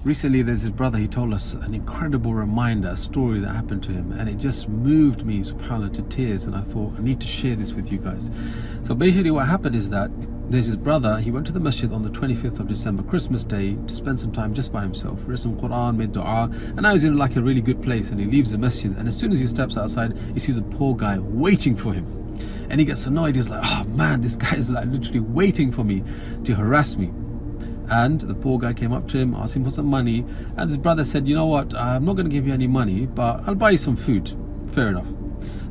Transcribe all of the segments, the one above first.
Recently there's his brother, he told us an incredible reminder, a story that happened to him, and it just moved me, subhanAllah, to tears, and I thought I need to share this with you guys. So basically what happened is that there's his brother, he went to the masjid on the 25th of December, Christmas Day, to spend some time just by himself, read some Quran, made dua, and now he's in like a really good place, and he leaves the masjid, and as soon as he steps outside, he sees a poor guy waiting for him. And he gets annoyed, he's like, oh man, this guy is like literally waiting for me to harass me. And the poor guy came up to him, asked him for some money, and his brother said, you know what, I'm not going to give you any money, but I'll buy you some food. Fair enough.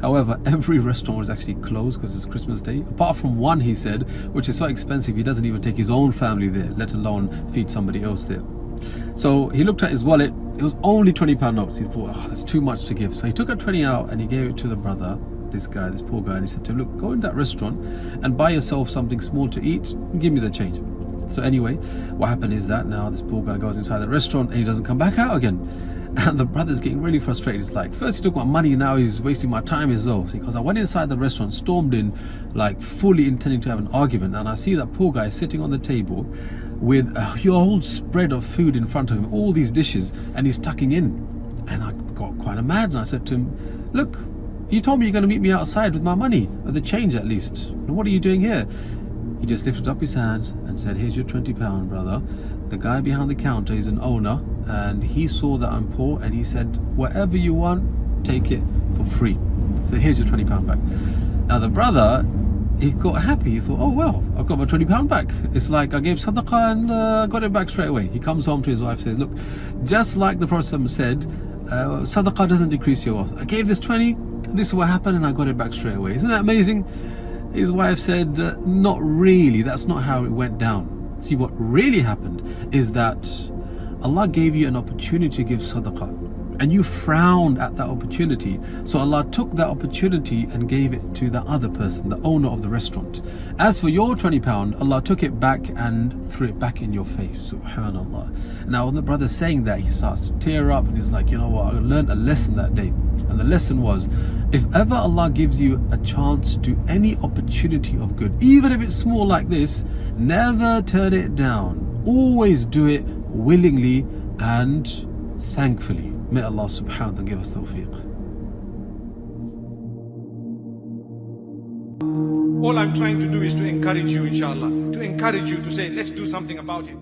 However, every restaurant was actually closed because it's Christmas Day, apart from one, he said, which is so expensive he doesn't even take his own family there, let alone feed somebody else there. So he looked at his wallet, it was only £20 notes. He thought, oh, that's too much to give. So he took a 20 out and he gave it to the brother, this guy, this poor guy, and he said to him, look, go in that restaurant and buy yourself something small to eat and give me the change. So anyway, what happened is that now this poor guy goes inside the restaurant and he doesn't come back out again. And the brother's getting really frustrated. It's like, first he took my money, now he's wasting my time as well. So because I went inside the restaurant, stormed in, like fully intending to have an argument, and I see that poor guy sitting on the table with a whole spread of food in front of him, all these dishes, and he's tucking in. And I got quite mad and I said to him, look, you told me you're going to meet me outside with my money, or the change at least. What are you doing here? He just lifted up his hand and said, here's your £20, brother. The guy behind the counter is an owner, and he saw that I'm poor, and he said, whatever you want, take it for free. So here's your £20 back. Now the brother, he got happy. He thought, oh well, I've got my £20 back. It's like I gave sadaqah and got it back straight away. He comes home to his wife, says, look, just like the Prophet said, sadaqah doesn't decrease your wealth. I gave this 20, this is what happened, and I got it back straight away. Isn't that amazing? His wife said, not really, that's not how it went down. See, what really happened is that Allah gave you an opportunity to give sadaqah, and you frowned at that opportunity. So Allah took that opportunity and gave it to the other person, the owner of the restaurant. As for your £20, Allah took it back and threw it back in your face. Subhanallah. Now when the brother's saying that, he starts to tear up and he's like, you know what, I learned a lesson that day. And the lesson was, if ever Allah gives you a chance to do any opportunity of good, even if it's small like this, never turn it down. Always do it willingly and thankfully. May Allah subhanahu wa ta'ala give us tawfiq. All I'm trying to do is to encourage you, inshallah, to encourage you to say, let's do something about it.